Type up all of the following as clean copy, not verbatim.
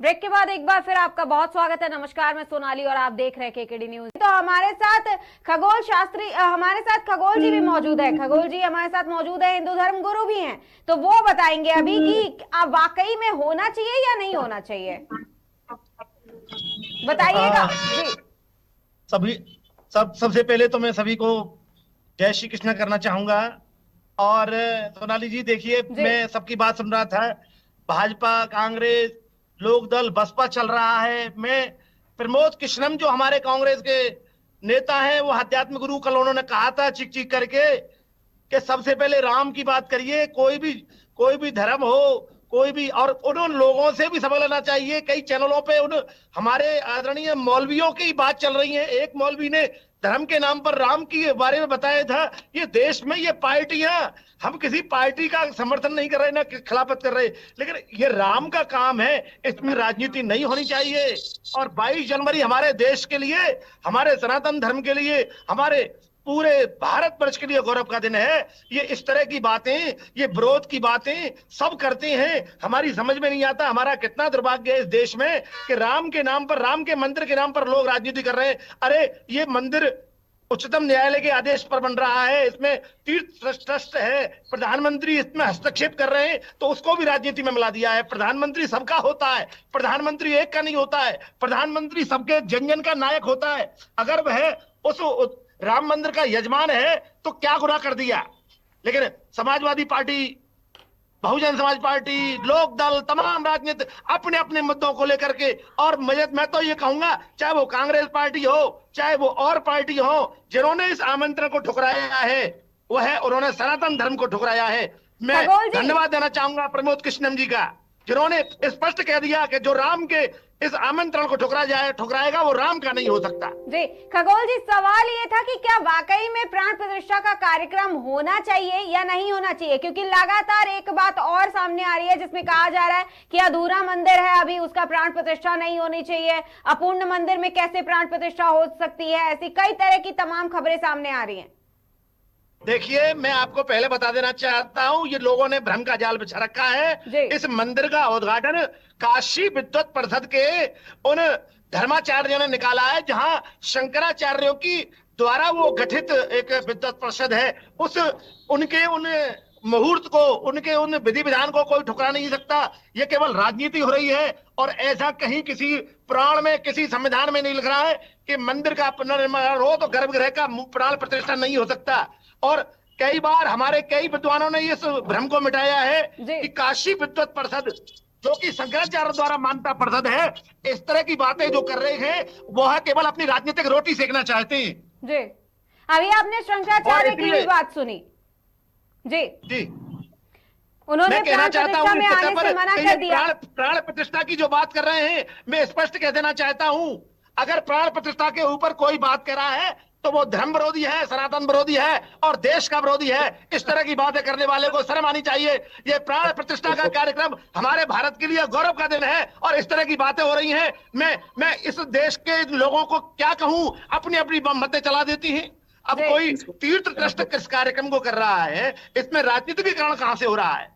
Break के बाद एक बार फिर आपका बहुत स्वागत है। नमस्कार, मैं सोनाली और आप देख रहे हैं केकेडी न्यूज। तो हमारे साथ खगोल जी भी मौजूद है। खगोल जी हमारे साथ मौजूद है, हिंदू धर्म गुरु भी हैं, तो वो बताएंगे अभी कि वाकई में होना चाहिए या नहीं होना चाहिए, बताइएगा जी। सबसे पहले तो मैं सभी को जय श्री कृष्ण करना चाहूंगा। और सोनाली जी देखिए, मैं सबकी बात सुन रहा था, भाजपा, कांग्रेस, लोकदल, बसपा चल रहा है। मैं प्रमोद कृष्णम जो हमारे कांग्रेस के नेता हैं, वो अध्यात्म गुरु, कल उन्होंने कहा था चीख चीख करके कि सबसे पहले राम की बात करिए। कोई भी धर्म हो, कोई भी, और उन लोगों से भी सबक लेना चाहिए। कई चैनलों पे उन हमारे आदरणीय मौलवियों की बात चल रही है। एक मौलवी ने धर्म के नाम पर राम के बारे में बताया था। ये देश में ये पार्टियां, हम किसी पार्टी का समर्थन नहीं कर रहे, ना खिलाफत कर रहे, लेकिन ये राम का काम है, इसमें राजनीति नहीं होनी चाहिए। और 22 जनवरी हमारे देश के लिए, हमारे सनातन धर्म के लिए, हमारे पूरे भारत वर्ष के लिए गौरव का दिन है। ये इस तरह की बातें, ये विरोध की बातें सब करते हैं, हमारी समझ में नहीं आता। हमारा कितना दुर्भाग्य है इस देश में कि राम के नाम पर, राम के मंदिर के नाम पर लोग राजनीति कर रहे हैं। अरे ये मंदिर उच्चतम न्यायालय के आदेश पर बन रहा है, इसमें तीर्थ ट्रस्ट है, प्रधानमंत्री इसमें हस्तक्षेप कर रहे हैं, तो उसको भी राजनीति में मिला दिया है। प्रधानमंत्री सबका होता है, प्रधानमंत्री एक का नहीं होता है, प्रधानमंत्री सबके जन जन का नायक होता है। अगर वह उस राम मंदिर का यजमान है तो क्या गुनाह कर दिया। लेकिन समाजवादी पार्टी, बहुजन समाज पार्टी, लोकदल, तमाम राजनीति अपने अपने मुद्दों को लेकर के, और मैं तो ये कहूंगा, चाहे वो कांग्रेस पार्टी हो, चाहे वो और पार्टी हो, जिन्होंने इस आमंत्रण को ठुकराया है, उन्होंने सनातन धर्म को ठुकराया है। मैं धन्यवाद देना चाहूंगा प्रमोद कृष्णम जी का, जिन्होंने स्पष्ट कह दिया कि जो राम के इस आमंत्रण को ठुकराएगा वो राम का नहीं हो सकता। जी खगोल जी, सवाल ये था कि क्या वाकई में प्राण प्रतिष्ठा का कार्यक्रम होना चाहिए या नहीं होना चाहिए, क्योंकि लगातार एक बात और सामने आ रही है जिसमें कहा जा रहा है कि अधूरा मंदिर है, अभी उसका प्राण प्रतिष्ठा नहीं होनी चाहिए, अपूर्ण मंदिर में कैसे प्राण प्रतिष्ठा हो सकती है, ऐसी कई तरह की तमाम खबरें सामने आ रही है। देखिए, मैं आपको पहले बता देना चाहता हूं, ये लोगों ने भ्रम का जाल बिछा रखा है। इस मंदिर का उद्घाटन काशी विद्वत परिषद के उन धर्माचार्यों ने निकाला है, जहां शंकराचार्यों की द्वारा वो गठित एक विद्वत परिषद है। उनके उन मुहूर्त को, उनके उन विधि विधान को कोई ठुकरा नहीं सकता। ये केवल राजनीति हो रही है, और ऐसा कहीं किसी पुराण में, किसी संविधान में नहीं लिख रहा है कि मंदिर का पुनर्निर्माण हो तो गर्भगृह का प्राण प्रतिष्ठा नहीं हो सकता। और कई बार हमारे कई विद्वानों ने इस भ्रम को मिटाया है कि काशी विद्वत परिषद, जो कि शंकराचार्य द्वारा मान्यता परिषद है, इस तरह की बातें जो कर रहे हैं वो है केवल अपनी राजनीतिक रोटी सेकना चाहते हैं। जी, अभी आपने शंकराचार्य की भी बात सुनी। जी जी, उन्होंने कहना चाहता हूं, में आने से मना कर दिया। प्राण प्रतिष्ठा की जो बात कर रहे हैं, मैं स्पष्ट कह देना चाहता हूं, अगर प्राण प्रतिष्ठा के ऊपर कोई बात कर रहा है तो वो धर्म विरोधी है, सनातन विरोधी है और देश का विरोधी है। इस तरह की बातें करने वाले को शर्म आनी चाहिए। ये प्राण प्रतिष्ठा का कार्यक्रम हमारे भारत के लिए गौरव का दिन है, और इस तरह की बातें हो रही हैं। मैं इस देश के लोगों को क्या कहूं, अपनी अपनी मतें चला देती हैं। अब कोई तीर्थ ट्रस्ट किस कार्यक्रम को कर रहा है, इसमें राजनीतिकरण कहां से हो रहा है।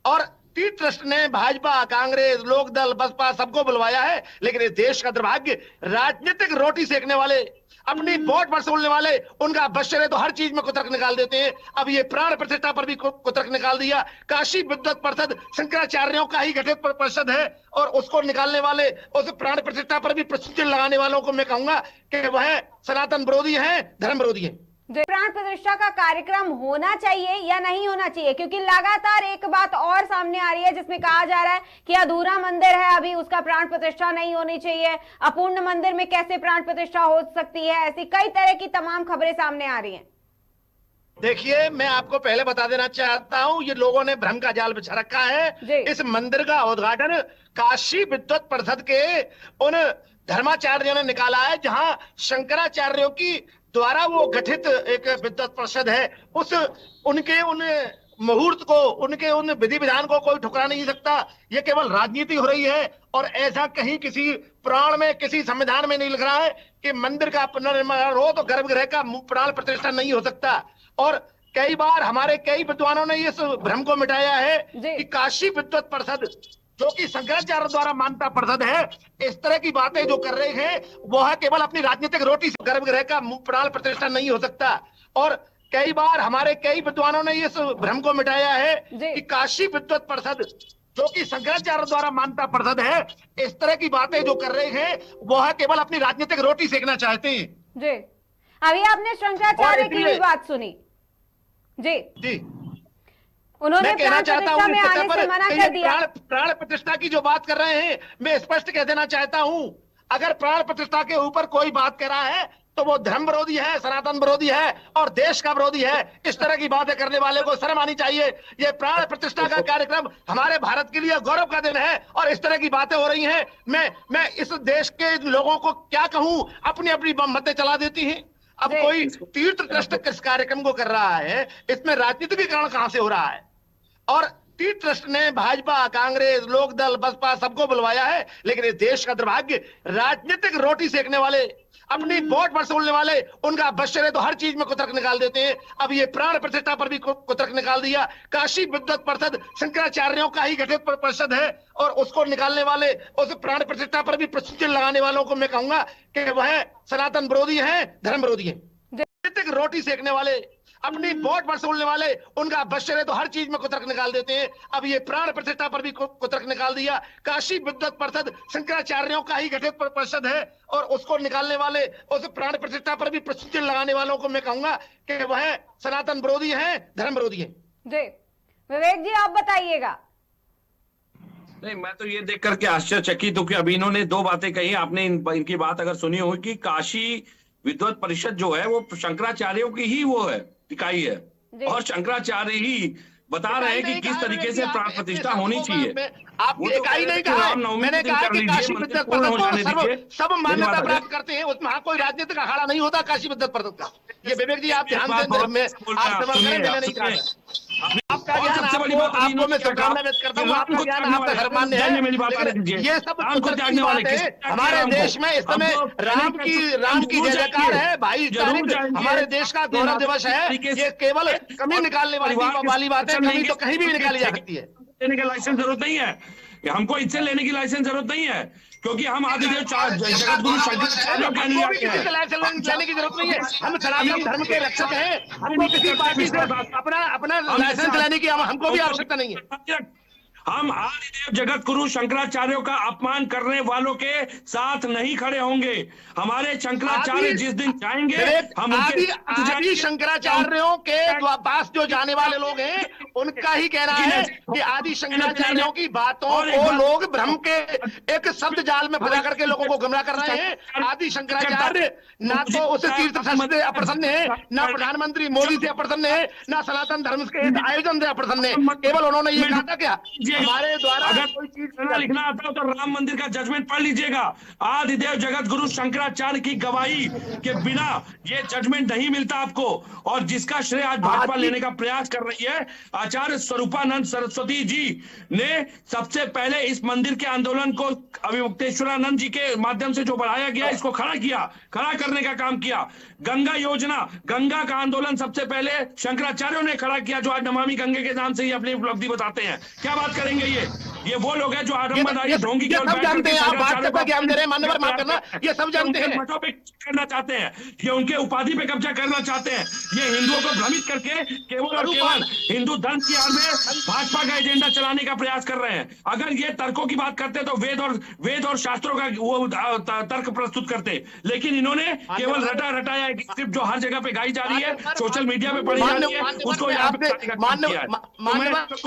और तीर्थ ट्रस्ट ने भाजपा, कांग्रेस, लोकदल, बसपा सबको बुलवाया है, लेकिन इस देश का दुर्भाग्य, राजनीतिक रोटी सेकने वाले, अपनी वोट वसूलने वाले, उनका बशर तो हर चीज में कुतर्क निकाल देते हैं। अब ये प्राण प्रतिष्ठा पर भी कुतर्क निकाल दिया। काशी विद्वत परिषद शंकराचार्यों का ही गठित परिषद है, और उसको निकालने वाले, उस प्राण प्रतिष्ठा पर भी प्रश्न लगाने वालों को मैं कहूंगा कि वह सनातन विरोधी है, धर्म विरोधी है। प्राण प्रतिष्ठा का कार्यक्रम होना चाहिए या नहीं होना चाहिए, क्योंकि लगातार एक बात और सामने आ रही है जिसमें कहा जा रहा है कि अधूरा मंदिर है, अभी उसका प्राण प्रतिष्ठा नहीं होनी चाहिए, अपूर्ण मंदिर में कैसे प्राण प्रतिष्ठा हो सकती है, ऐसी कई तरह की तमाम खबरें सामने आ रही हैं। देखिए, मैं आपको पहले बता देना चाहता हूं, ये लोगों ने भ्रम का जाल बिछा रखा है। इस मंदिर का उद्घाटन काशी विद्वत परिषद के उन धर्माचार्यों ने निकाला है, जहां शंकराचार्यों की द्वारा वो गठित एक विद्वत परिषद है। उनके उन मुहूर्त को, उनके उन विधि विधान को कोई ठुकरा नहीं सकता। ये केवल राजनीति हो रही है, और ऐसा कहीं किसी पुराण में, किसी संविधान में नहीं लिख रहा है कि मंदिर का पुनर्निर्माण हो तो गर्भगृह का प्राण प्रतिष्ठा नहीं हो सकता। और कई बार हमारे कई विद्वानों ने इस भ्रम को मिटाया है कि काशी विद्वत परिषद, जो कि शंकराचार्य द्वारा मान्यता प्रदत्त है। इस तरह की बातें जो कर रहे हैं वो है केवल अपनी राजनीतिक रोटी से। गर्भगृह का प्राण प्रतिष्ठा नहीं हो सकता। और कई बार हमारे कई विद्वानों ने इस भ्रम को मिटाया है कि काशी विद्वत परिषद जो कि शंकराचार्य द्वारा मान्यता प्रदत्त है, इस तरह की बातें जो कर रहे हैं वो है केवल अपनी राजनीतिक रोटी सेकना चाहते हैं। जी, अभी आपने शंकराचार्य की भी बात सुनी। जी जी, उन्होंने मैं कहना चाहता हूं में आने से मना कर दिया। प्राण प्रतिष्ठा की जो बात कर रहे हैं, मैं स्पष्ट कह देना चाहता हूं, अगर प्राण प्रतिष्ठा के ऊपर कोई बात कर रहा है तो वो धर्म विरोधी है, सनातन विरोधी है और देश का विरोधी है। इस तरह की बातें करने वाले को शर्म आनी चाहिए। ये प्राण प्रतिष्ठा का कार्यक्रम हमारे भारत के लिए गौरव का दिन है और इस तरह की बातें हो रही हैं। मैं इस देश के लोगों को क्या कहूं, अपनी अपनी मतें चला देती हैं। अब कोई तीर्थ ट्रस्ट किस कार्यक्रम को कर रहा है, इसमें राजनीतिकरण कहां से हो रहा है? और तीर्थ ट्रस्ट ने भाजपा, कांग्रेस, लोकदल, बसपा सबको बुलवाया है, लेकिन इस देश का दुर्भाग्य राजनीतिक रोटी सेकने वाले, अपनी वोट वसूलने वाले, उनका बस चले तो हर चीज में कुतर्क निकाल देते हैं। अब ये प्राण प्रतिष्ठा पर भी कुतर्क निकाल दिया। काशी विद्वत परिषद शंकराचार्यों का ही गठित परिषद है और उसको निकालने वाले, उस प्राण प्रतिष्ठा पर भी प्रश्न लगाने वालों को मैं कहूंगा कि वह सनातन विरोधी है, धर्म विरोधी है। राजनीतिक रोटी सेकने वाले, अपनी वोट वसूलने वाले, उनका बस चले तो हर चीज में कुतर्क निकाल देते हैं। अब ये प्राण प्रतिष्ठा पर भी कुतर्क निकाल दिया। काशी विद्वत परिषद शंकराचार्यों का ही गठित परिषद है और उसको निकालने वाले, उस प्राण प्रतिष्ठा पर भी प्रश्न लगाने वालों को मैं कहूंगा कि वह सनातन विरोधी है, धर्म विरोधी है। जी विवेक जी, आप बताइएगा। नहीं, मैं तो ये देख करके आश्चर्यचकित हूं कि अभी इन्होंने दो बातें कही। आपने इनकी बात अगर सुनी होगी कि काशी विद्वत परिषद जो है वो शंकराचार्यों की ही वो है, इकाई है और शंकराचार्य ही बता रहे हैं कि किस तरीके से प्राण प्रतिष्ठा होनी चाहिए। आप इकाई नहीं कहा, मैंने कहा कि काशी विद्वत परिषद को सब मान्यता प्राप्त करते हैं, उसमें कोई राजनीतिक अखाड़ा नहीं होता काशी विद्वत परिषद का। ये विवेक जी आप ध्यान दें, मैं आप समझ रहे, मैंने नहीं कहा। आपका ज्ञान, आपको मैं शुभकामना व्यक्त करता हूँ, आपका ज्ञान आपका सर्वमान्य है। ये सब हमारे देश में इस समय राम की जय जयकार है। 22 तारीख हमारे देश का गौरव दिवस है। ये केवल कमी निकालने वाली बात है, कमी तो कहीं भी निकाली जा सकती है। लेने की लाइसेंस जरूरत नहीं है, हमको इससे लेने की लाइसेंस जरूरत नहीं है, क्योंकि हम आदिदेव जगत गुरु शंकराचार्य के अनुयायी हैं। लेने की जरूरत नहीं है, हम सनातन धर्म के रक्षक हैं। हमको किसी पार्टी से अपना लाइसेंस लेने की हमको भी आवश्यकता नहीं है। हम आदिदेव जगत गुरु शंकराचार्यों का अपमान करने वालों के साथ नहीं खड़े होंगे। हमारे शंकराचार्य जिस दिन जाएंगे, हम आदि शंकराचार्यों के पास जो जाने वाले लोग हैं, उनका ही कहना है कि आदि शंकराचार्यों की बातों को लोग भ्रम के एक शब्द जाल में फंसा करके लोगों को गुमराह कर रहे हैं। आदि शंकराचार्य ना तो उस तीर्थ से अप्रसन्न है, ना प्रधानमंत्री मोदी से अप्रसन्न है, ना सनातन धर्म के आयोजन से अप्रसन्न है। केवल उन्होंने ये कहा था क्या हमारे द्वारा अगर कोई चीज लिखना आता हो तो राम मंदिर का जजमेंट पढ़ लीजिएगा। आदिदेव जगत गुरु शंकराचार्य की गवाही के बिना ये जजमेंट नहीं मिलता आपको। और जिसका श्रेय आज भाजपा लेने का प्रयास कर रही है, आचार्य स्वरूपानंद सरस्वती जी ने सबसे पहले इस मंदिर के आंदोलन को अभिमुक्तेश्वरानंद जी के माध्यम से जो बढ़ाया गया, इसको खड़ा करने का काम किया। गंगा योजना, गंगा का आंदोलन सबसे पहले शंकराचार्यों ने खड़ा किया, जो आज नमामि गंगे के नाम से ही अपनी उपलब्धि बताते हैं। क्या बात करेंगे ये वो लोग हैं जो आडम्बरदारी ढोंगी सब जानते हैं। आप बात पे ज्ञान दे रहे हैं, मान्यवर माफ करना, ये सब जानते हैं। मठों पे करना चाहते हैं, ये उनके उपाधि पे कब्जा करना चाहते हैं, ये हिंदुओं को भ्रमित करके केवल और केवल हिंदू धर्म की आड़ में भाजपा का एजेंडा चलाने का प्रयास कर रहे हैं। अगर ये तर्कों की बात करते तो वेद और शास्त्रों का वो तर्क प्रस्तुत करते, लेकिन इन्होंने केवल रटाया एक स्क्रिप्ट जो हर जगह पे गाई जा रही है, सोशल मीडिया पे पढ़ी जा रही है, उसको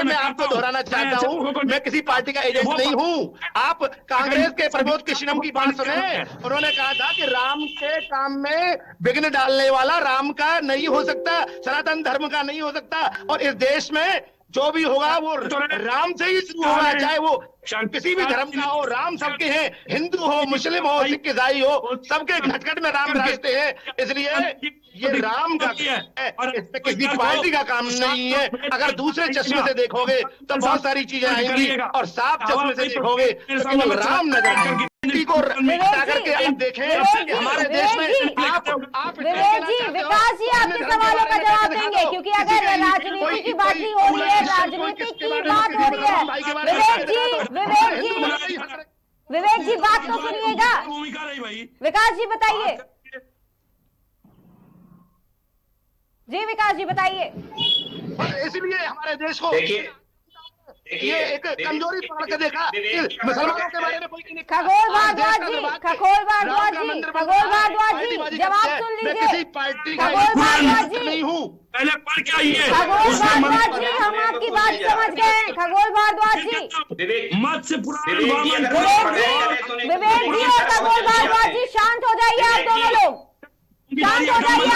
मैं आपको दोहराना चाहता हूँ, मैं किसी पार्टी का एजेंट नहीं हूँ। आप कांग्रेस के प्रमोद कृष्णम की बात सुने, उन्होंने कहा था कि राम के काम में विघ्न डालने वाला राम का नहीं हो सकता, सनातन धर्म का नहीं हो सकता। और इस देश में जो भी होगा वो राम से ही शुरू होगा, चाहे वो किसी भी धर्म का हो। राम सबके हैं, हिंदू हो, मुस्लिम हो, सिख ईसाई हो, सबके घटघट में राम रहते हैं। इसलिए ये राम का है और इसमें किसी पार्टी का काम नहीं है। अगर दूसरे चश्मे से देखोगे तो बहुत सारी चीजें आएंगी और साफ चश्मे से देखोगे तो केवल राम नजर आएंगे। को करके आप देखें हमारे देश में आप विवेक जी, विकास जी आपके सवालों का जवाब देंगे, क्योंकि अगर राजनीति की बात नहीं हो रही है, राजनीति की बात हो रही है। विवेक जी बात तो सुनिएगा। भूमिका रही भाई। विकास जी बताइए। जी विकास जी बताइए। इसलिए हमारे देश को देखिए ये एक कमजोरी पकड़ के देखा कि मुसलमानों के बारे में कोई नहीं। खगोल भारद्वाज जी, खगोल भारद्वाज जी, खगोल भारद्वाज जी जवाब सुन लीजिए। किसी पार्टी का खगोल भारद्वाज जी नहीं हूँ। पहले पढ़ के आइए। खगोल भारद्वाज जी हम आपकी बात समझ गए हैं। खगोल भारद्वाज जी, मत से पुराण विवेक जी और खगोल भारद्वाज जी शांत हो जाइए आप दोनों लोग, शांत हो जाइए।